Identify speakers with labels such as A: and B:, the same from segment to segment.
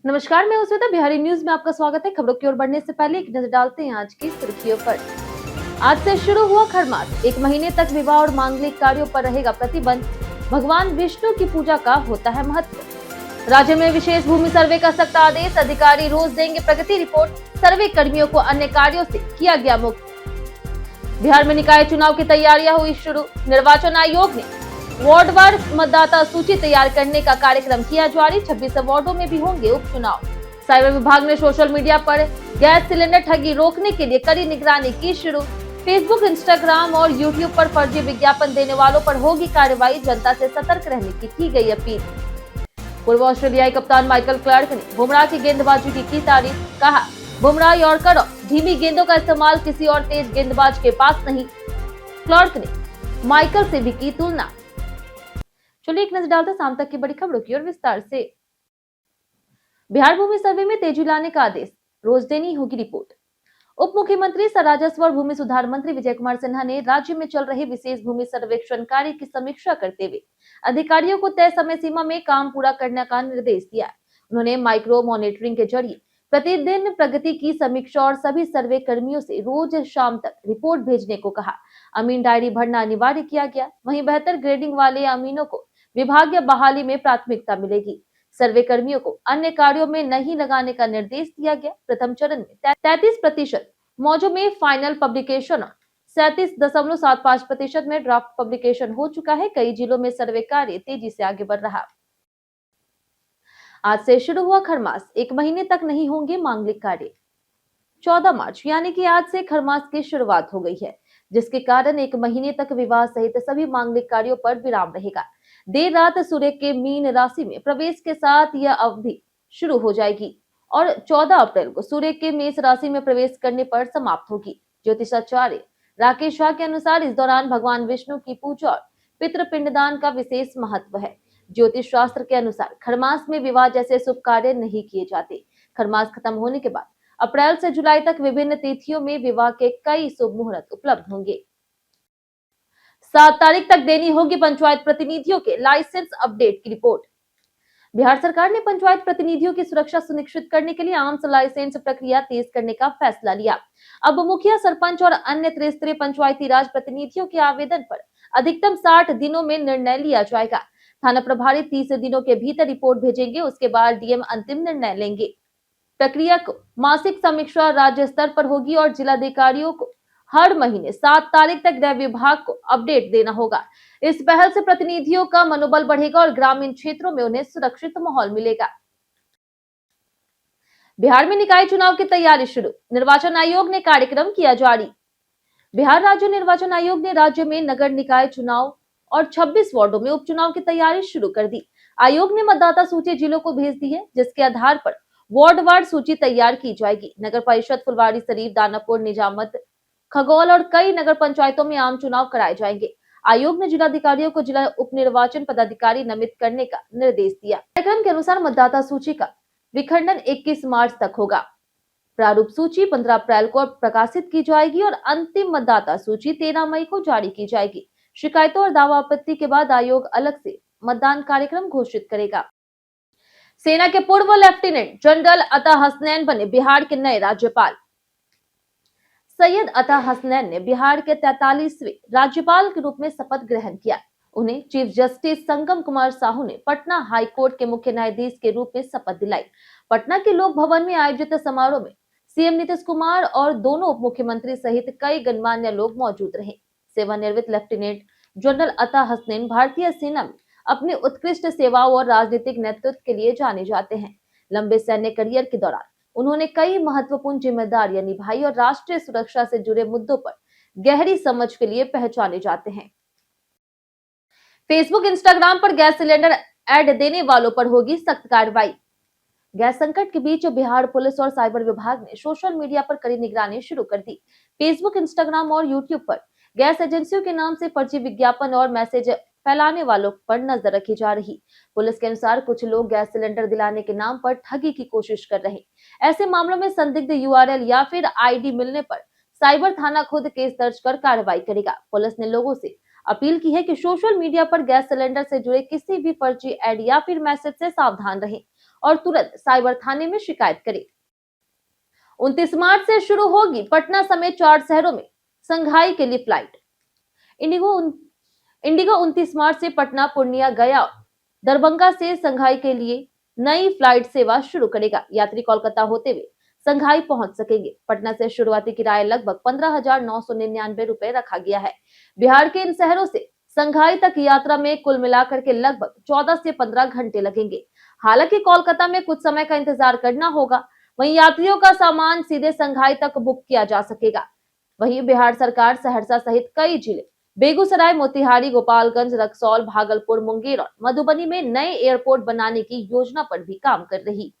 A: नमस्कार, मैं उस्मिता। बिहारी न्यूज में आपका स्वागत है। खबरों की ओर बढ़ने से पहले एक नजर डालते हैं आज की सुर्खियों पर। आज से शुरू हुआ खरमास। 1 महीने तक विवाह और मांगलिक कार्यों पर रहेगा प्रतिबंध। भगवान विष्णु की पूजा का होता है महत्व। राज्य में विशेष भूमि सर्वे का सख्त आदेश। अधिकारी रोज देंगे प्रगति रिपोर्ट। सर्वे कर्मियों को अन्य कार्यों से किया गया मुक्त। बिहार में निकाय चुनाव की तैयारियां हुई शुरू। निर्वाचन आयोग ने वार्डवार मतदाता सूची तैयार करने का कार्यक्रम किया जारी। 26 वार्डों में भी होंगे उपचुनाव। साइबर विभाग ने सोशल मीडिया पर गैस सिलेंडर ठगी रोकने के लिए कड़ी निगरानी की शुरू। फेसबुक, इंस्टाग्राम और यूट्यूब पर फर्जी विज्ञापन देने वालों पर होगी कार्रवाई। जनता से सतर्क रहने की गई अपील। पूर्व ऑस्ट्रेलियाई कप्तान माइकल क्लार्क ने बुमराह की गेंदबाजी की तारीफ। कहा, बुमराह यॉर्कर और धीमी गेंदों का इस्तेमाल किसी और तेज गेंदबाज के पास नहीं। क्लार्क ने माइकल से भी की तुलना। चलिए एक नजर डालते शाम तक की बड़ी खबरों की ओर विस्तार से। बिहार भूमि सर्वे में तेजी लाने का आदेश। रोज देनी होगी रिपोर्ट। उप मुख्यमंत्री सह राजस्व और भूमि सुधार मंत्री विजय कुमार सिन्हा ने राज्य में चल रहे विशेष भूमि सर्वेक्षण कार्य की समीक्षा करते हुए अधिकारियों को तय समय सीमा में काम पूरा करने का निर्देश दिया। उन्होंने माइक्रो मॉनिटरिंग के जरिए प्रतिदिन प्रगति की समीक्षा और सभी सर्वे कर्मियों से रोज शाम तक रिपोर्ट भेजने को कहा। अमीन डायरी भरना अनिवार्य किया गया। वहीं बेहतर ग्रेडिंग वाले अमीनों को विभागीय बहाली में प्राथमिकता मिलेगी। सर्वे कर्मियों को अन्य कार्यों में नहीं लगाने का निर्देश दिया गया। प्रथम चरण में 33% मौजों में फाइनल पब्लिकेशन और 37.75% में ड्राफ्ट पब्लिकेशन हो चुका है। कई जिलों में सर्वे कार्य तेजी से आगे बढ़ रहा। आज से शुरू हुआ खरमास। 1 महीने तक नहीं होंगे मांगलिक कार्य। 14 मार्च यानी कि आज से खरमास की शुरुआत हो गई है, जिसके कारण 1 महीने तक विवाह सहित सभी मांगलिक कार्यों पर विराम रहेगा। देर रात सूर्य के मीन राशि में प्रवेश के साथ यह अवधि शुरू हो जाएगी और 14 अप्रैल को सूर्य के मेष राशि में प्रवेश करने पर समाप्त होगी। ज्योतिषाचार्य राकेश शाह के अनुसार इस दौरान भगवान विष्णु की पूजा और पितृ पिंडदान का विशेष महत्व है। ज्योतिष शास्त्र के अनुसार खरमास में विवाह जैसे शुभ कार्य नहीं किए जाते। खरमास खत्म होने के बाद अप्रैल से जुलाई तक विभिन्न तिथियों में विवाह के कई शुभ मुहूर्त उपलब्ध होंगे। 7 तारीख तक देनी होगी पंचायत प्रतिनिधियों के लाइसेंस अपडेट की रिपोर्ट। बिहार सरकार ने पंचायत प्रतिनिधियों की सुरक्षा सुनिश्चित करने के लिए आर्म्स लाइसेंस प्रक्रिया तेज करने का फैसला लिया। अब मुखिया, सरपंच और अन्य त्रिस्तरीय पंचायती राज प्रतिनिधियों के आवेदन पर अधिकतम 60 दिनों में निर्णय लिया जाएगा। थाना प्रभारी 30 दिनों के भीतर रिपोर्ट भेजेंगे। उसके बाद डीएम अंतिम निर्णय लेंगे। प्रक्रिया को मासिक समीक्षा राज्य स्तर पर होगी और जिलाधिकारियों को हर महीने 7 तारीख तक गृह विभाग को अपडेट देना होगा। इस पहल से प्रतिनिधियों का मनोबल बढ़ेगा और ग्रामीण क्षेत्रों में उन्हें सुरक्षित माहौल मिलेगा। बिहार में निकाय चुनाव की तैयारी शुरू। निर्वाचन आयोग ने कार्यक्रम किया जारी। बिहार राज्य निर्वाचन आयोग ने राज्य में नगर निकाय चुनाव और 26 वार्डों में उपचुनाव की तैयारी शुरू कर दी। आयोग ने मतदाता सूची जिलों को भेज दी है, जिसके आधार पर वार्डवार सूची तैयार की जाएगी। नगर परिषद फुलवारी शरीफ, दानापुर, निजामत, खगौल और कई नगर पंचायतों में आम चुनाव कराए जाएंगे। आयोग ने जिलाधिकारियों को जिला उप निर्वाचन पदाधिकारी नामित करने का निर्देश दिया। कार्यक्रम के अनुसार मतदाता सूची का विखंडन 21 मार्च तक होगा। प्रारूप सूची 15 अप्रैल को प्रकाशित की जाएगी और अंतिम मतदाता सूची 13 मई को जारी की जाएगी। शिकायतों और दावा आपत्ति के बाद आयोग अलग से मतदान कार्यक्रम घोषित करेगा। सेना के पूर्व लेफ्टिनेंट जनरल अता हसनैन बने बिहार के नए राज्यपाल। सैयद अता हसनैन ने बिहार के 43वें राज्यपाल के रूप में शपथ ग्रहण किया। उन्हें चीफ जस्टिस संगम कुमार साहू ने पटना हाई कोर्ट के मुख्य न्यायाधीश के रूप में शपथ दिलाई। पटना के लोक भवन में आयोजित समारोह में सीएम नीतीश कुमार और दोनों उप मुख्यमंत्री सहित कई गणमान्य लोग मौजूद रहे। सेवानिवृत्त लेफ्टिनेंट जनरल अता हसनैन भारतीय सेना में अपनी उत्कृष्ट सेवाओं और राजनीतिक नेतृत्व के लिए जाने जाते हैं। लंबे सैन्य करियर के दौरान उन्होंने कई महत्वपूर्ण जिम्मेदारियां निभाई और राष्ट्रीय सुरक्षा से जुड़े मुद्दों पर गहरी समझ के लिए पहचाने जाते हैं। फेसबुक, इंस्टाग्राम पर गैस सिलेंडर ऐड देने वालों पर होगी सख्त कार्रवाई। गैस संकट के बीच बिहार पुलिस और साइबर विभाग ने सोशल मीडिया पर कड़ी निगरानी शुरू कर दी। फेसबुक, इंस्टाग्राम और यूट्यूब पर गैस एजेंसियों के नाम से फर्जी विज्ञापन और मैसेज फैलाने वालों पर नजर रखी जा रही। पुलिस के अनुसार कुछ लोग गैस सिलेंडर दिलाने के नाम पर ठगी की कोशिश कर रहे। ऐसे मामलों में संदिग्ध यूआरएल या फिर आईडी मिलने पर साइबर थाना खुद केस दर्ज कर कार्रवाई करेगा। पुलिस ने लोगों से अपील की है कि सोशल मीडिया पर गैस सिलेंडर से जुड़े किसी भी फर्जी ऐड या फिर मैसेज से सावधान रहें और तुरंत साइबर थाने में शिकायत करें। 29 मार्च से शुरू होगी पटना समेत 4 शहरों में संघाई के लिए फ्लाइट। इंडिगो इंडिगो 29 मार्च से पटना, पूर्णिया, गया, दरभंगा से संघाई के लिए नई फ्लाइट सेवा शुरू करेगा। यात्री कोलकाता होते हुए संघाई पहुंच सकेंगे। पटना से शुरुआती किराया लगभग 15,999 रुपए रखा गया है। बिहार के इन शहरों से संघाई तक यात्रा में कुल मिलाकर के लगभग 14 से 15 घंटे लगेंगे। हालांकि कोलकाता में कुछ समय का इंतजार करना होगा। वहीं यात्रियों का सामान सीधे संघाई तक बुक किया जा सकेगा। वहीं बिहार सरकार सहरसा सहित कई जिले बेगूसराय, मोतिहारी, गोपालगंज, रक्सौल, भागलपुर, मुंगेर और मधुबनी में नए एयरपोर्ट बनाने की योजना पर भी काम कर रही।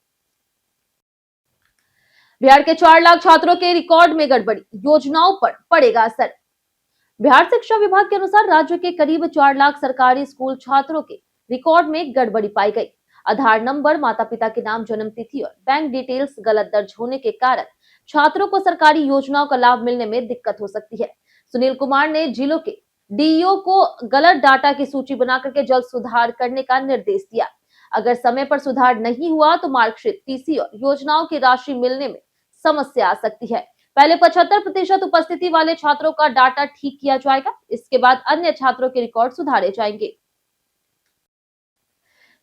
A: बिहार के 4 लाख छात्रों के रिकॉर्ड में गड़बड़ी, योजनाओं पर पड़ेगा असर। बिहार शिक्षा विभाग के अनुसार राज्य के करीब 4 लाख सरकारी स्कूल छात्रों के रिकॉर्ड में गड़बड़ी पाई गई। आधार नंबर, माता पिता के नाम, जन्म तिथि और बैंक डिटेल्स गलत दर्ज होने के कारण छात्रों को सरकारी योजनाओं का लाभ मिलने में दिक्कत हो सकती है। सुनील कुमार ने जिलों के डीईओ को गलत डाटा की सूची बनाकर के जल्द सुधार करने का निर्देश दिया। अगर समय पर सुधार नहीं हुआ तो मार्कशीट, टीसी और योजनाओं की राशि मिलने में समस्या आ सकती है। पहले 75% उपस्थिति वाले छात्रों का डाटा ठीक किया जाएगा। इसके बाद अन्य छात्रों के रिकॉर्ड सुधारे जाएंगे।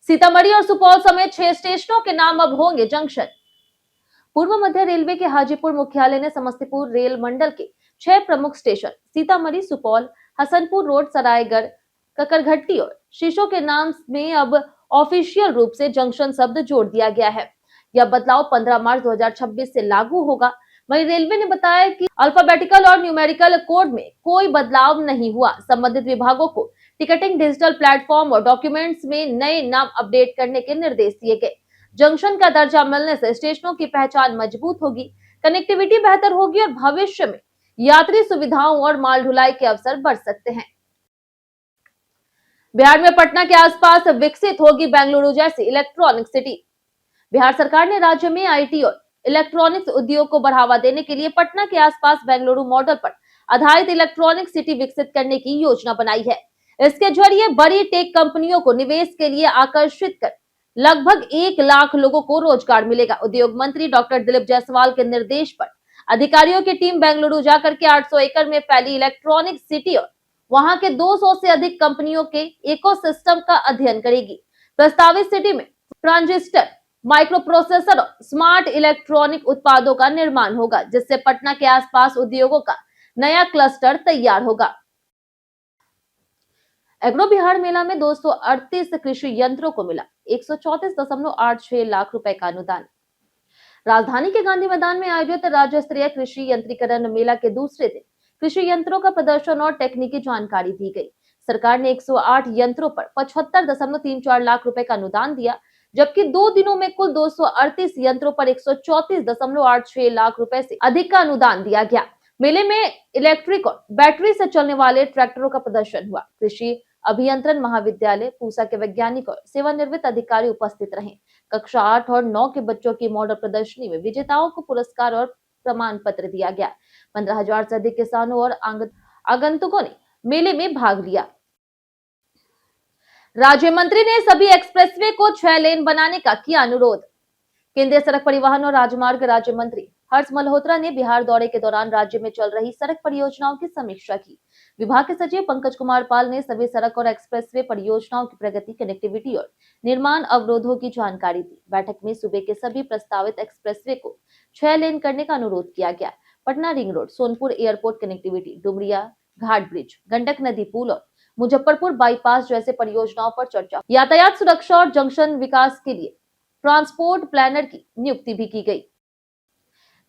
A: सीतामढ़ी और सुपौल समेत 6 स्टेशनों के नाम अब होंगे जंक्शन। पूर्व मध्य रेलवे के हाजीपुर मुख्यालय ने समस्तीपुर रेल मंडल के 6 प्रमुख स्टेशन सीतामढ़ी, सुपौल, हसनपुर रोड, सरायगढ़, ककरघट्टी और शीशों के नाम में अब ऑफिशियल रूप से जंक्शन शब्द जोड़ दिया गया है। यह बदलाव 15 मार्च 2026 से लागू होगा। वहीं रेलवे ने बताया कि अल्फाबेटिकल और न्यूमेरिकल कोड में कोई बदलाव नहीं हुआ। संबंधित विभागों को टिकटिंग, डिजिटल प्लेटफॉर्म और डॉक्यूमेंट्स में नए नाम अपडेट करने के निर्देश दिए गए। जंक्शन का दर्जा मिलने से स्टेशनों की पहचान मजबूत होगी, कनेक्टिविटी बेहतर होगी और भविष्य में यात्री सुविधाओं और माल ढुलाई के अवसर बढ़ सकते हैं। बिहार में पटना के आसपास विकसित होगी बेंगलुरु जैसी इलेक्ट्रॉनिक सिटी। बिहार सरकार ने राज्य में आईटी और इलेक्ट्रॉनिक्स उद्योग को बढ़ावा देने के लिए पटना के आसपास बेंगलुरु मॉडल पर आधारित इलेक्ट्रॉनिक सिटी विकसित करने की योजना बनाई है। इसके जरिए बड़ी टेक कंपनियों को निवेश के लिए आकर्षित कर लगभग 1 लाख लोगों को रोजगार मिलेगा। उद्योग मंत्री डॉक्टर दिलीप जायसवाल के निर्देश पर अधिकारियों की टीम बेंगलुरु जाकर के 800 एकड़ में फैली इलेक्ट्रॉनिक सिटी और वहां के 200 से अधिक कंपनियों के इकोसिस्टम का अध्ययन करेगी। प्रस्तावित सिटी में ट्रांजिस्टर, माइक्रो प्रोसेसर और स्मार्ट इलेक्ट्रॉनिक उत्पादों का निर्माण होगा, जिससे पटना के आसपास उद्योगों का नया क्लस्टर तैयार होगा। एग्रो बिहार मेला में 238 कृषि यंत्रों को मिला 134.86 लाख रुपए का अनुदान। राजधानी के गांधी मैदान में आयोजित राज्य स्तरीय कृषि यंत्रीकरण मेला के दूसरे दिन कृषि यंत्रों का प्रदर्शन और तकनीकी जानकारी दी गई। सरकार ने 108 यंत्रों पर 75.34 लाख रुपए का अनुदान दिया, जबकि 2 दिनों में कुल 238 यंत्रों पर 134.86 लाख रुपए से अधिक का अनुदान दिया गया। मेले में इलेक्ट्रिक और बैटरी से चलने वाले ट्रैक्टरों का प्रदर्शन हुआ। कृषि अभियंत्रण महाविद्यालय पूसा के वैज्ञानिक और सेवानिवृत्त अधिकारी उपस्थित रहे। कक्षा 8 और 9 के बच्चों की मॉडल प्रदर्शनी में विजेताओं को पुरस्कार और प्रमाण पत्र दिया गया। 15,000 से अधिक किसानों और आगंतुकों ने मेले में भाग लिया। राज्य मंत्री ने सभी एक्सप्रेसवे को 6 लेन बनाने का किया अनुरोध। केंद्रीय सड़क परिवहन और राजमार्ग राज्य मंत्री हर्ष मल्होत्रा ने बिहार दौरे के दौरान राज्य में चल रही सड़क परियोजनाओं की समीक्षा की। विभाग के सचिव पंकज कुमार पाल ने सभी सड़क और एक्सप्रेसवे परियोजनाओं की प्रगति, कनेक्टिविटी और निर्माण अवरोधों की जानकारी दी। बैठक में सूबे के सभी प्रस्तावित एक्सप्रेसवे को 6 लेन करने का अनुरोध किया गया। Patna ring road, Sonpur airport connectivity, Dumaria Ghat bridge, Gandak नदी पुल और मुजफ्फरपुर बाईपास जैसे परियोजनाओं पर चर्चा। यातायात सुरक्षा और जंक्शन विकास के लिए ट्रांसपोर्ट प्लानर की नियुक्ति भी की गई।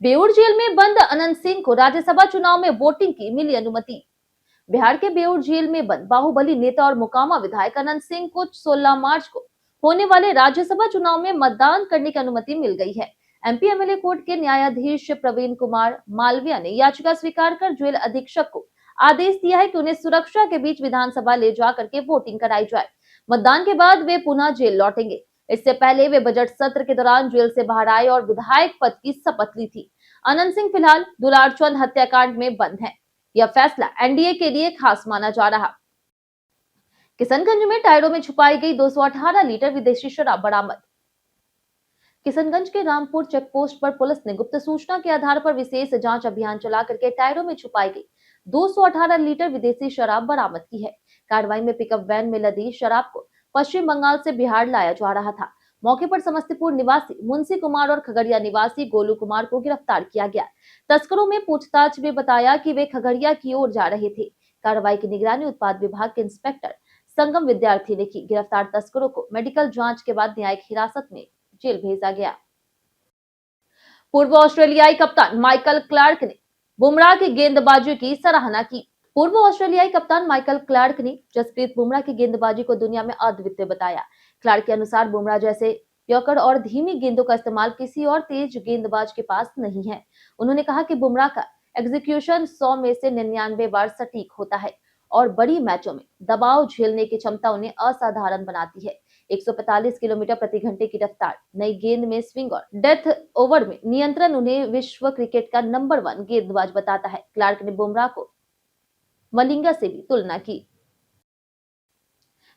A: बेऊर जेल में बंद अनंत सिंह को राज्यसभा चुनाव में वोटिंग की मिली अनुमति। बिहार के बेऊर जेल में बंद बाहुबली नेता और मोकामा विधायक अनंत सिंह को 16 मार्च को होने वाले राज्यसभा चुनाव में मतदान करने की अनुमति मिल गई है। एमपी एमएलए कोर्ट के न्यायाधीश प्रवीण कुमार मालविया ने याचिका स्वीकार कर जेल अधीक्षक को आदेश दिया है कि उन्हें सुरक्षा के बीच विधानसभा ले जाकर के वोटिंग कराई जाए। मतदान के बाद वे पुनः जेल लौटेंगे। इससे पहले वे बजट सत्र के दौरान जेल से बाहर आए और विधायक पद की शपथ ली थी। अनंत सिंह फिलहाल दुलारचंद हत्याकांड में बंद है। यह फैसला एनडीए के लिए खास माना जा रहा। किशनगंज में टायरों में छुपाई गई 218 लीटर विदेशी शराब बरामद। किशनगंज के रामपुर चेक पोस्ट पर पुलिस ने गुप्त सूचना के आधार पर विशेष जांच अभियान चला करके टायरों में छुपाई गई 218 लीटर विदेशी शराब बरामद की है। कार्रवाई में पिकअप वैन में लदी शराब को पश्चिम बंगाल से बिहार लाया जा रहा था। मौके पर समस्तीपुर निवासी मुंशी कुमार और खगड़िया निवासी गोलू कुमार को गिरफ्तार किया गया। तस्करों में पूछताछ में बताया कि वे खगड़िया की ओर जा रहे थे। कार्रवाई की निगरानी उत्पाद विभाग के इंस्पेक्टर संगम विद्यार्थी ने की। गिरफ्तार तस्करों को मेडिकल जांच के बाद न्यायिक हिरासत में जेल भेजा गया। पूर्व ऑस्ट्रेलियाई कप्तान माइकल क्लार्क ने बुमराह की गेंदबाजी की सराहना की। पूर्व ऑस्ट्रेलियाई कप्तान माइकल क्लार्क ने जसप्रीत बुमराह की गेंदबाजी को दुनिया में अद्वितीय बताया। क्लार्क के अनुसार बुमराह जैसे यॉर्कर और धीमी गेंदों का इस्तेमाल किसी और तेज गेंदबाज के पास नहीं है। उन्होंने कहा कि बुमराह का एग्जीक्यूशन 100 में से 99 बार सटीक होता है और बड़ी मैचों में दबाव झेलने की क्षमता उन्हें असाधारण बनाती है। 145 किलोमीटर प्रति घंटे की रफ्तार, नई गेंद में स्विंग और डेथ ओवर में नियंत्रण उन्हें विश्व क्रिकेट का नंबर 1 गेंदबाज बताता है। क्लार्क ने बुमराह को मलिंगा से भी तुलना की।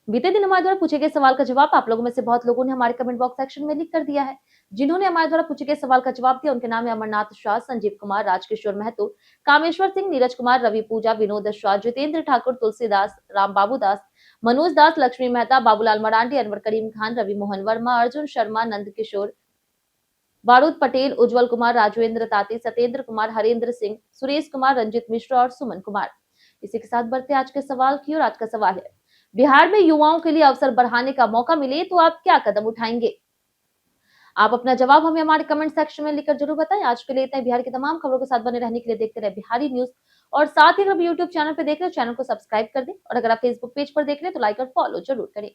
A: बीते दिन हमारे द्वारा पूछे गए सवाल का जवाब आप लोगों में से बहुत लोगों ने हमारे कमेंट बॉक्स सेक्शन में लिख कर दिया है। जिन्होंने हमारे द्वारा पूछे गए सवाल का जवाब दिया उनके नाम है अमरनाथ शाह, संजीव कुमार, राजकिशोर महतो, कामेश्वर सिंह, नीरज कुमार, रवि पूजा, विनोद शाह, जितेंद्र ठाकुर, तुलसीदास, राम बाबू दास, मनोज दास, लक्ष्मी मेहता, बाबूलाल मरांडी, अनवर करीम खान, रवि मोहन वर्मा, अर्जुन शर्मा, नंद किशोर, बारूद पटेल, उज्जवल कुमार, राजवेंद्र ताती, सत्येंद्र कुमार, हरेंद्र सिंह, सुरेश कुमार, रंजित मिश्रा और सुमन कुमार। इसी के साथ बढ़ते आज के सवाल की और आज का सवाल है, बिहार में युवाओं के लिए अवसर बढ़ाने का मौका मिले तो आप क्या कदम उठाएंगे? आप अपना जवाब हमें हमारे कमेंट सेक्शन में लिखकर जरूर बताएं। आज के लिए इतना ही। बिहार की तमाम खबरों के साथ बने रहने के लिए देखते रहे बिहारी न्यूज और साथ ही अगर यूट्यूब चैनल पर देख रहे हो चैनल को सब्सक्राइब कर दें और अगर आप फेसबुक पेज पर देख रहे हैं तो लाइक और फॉलो जरूर करें।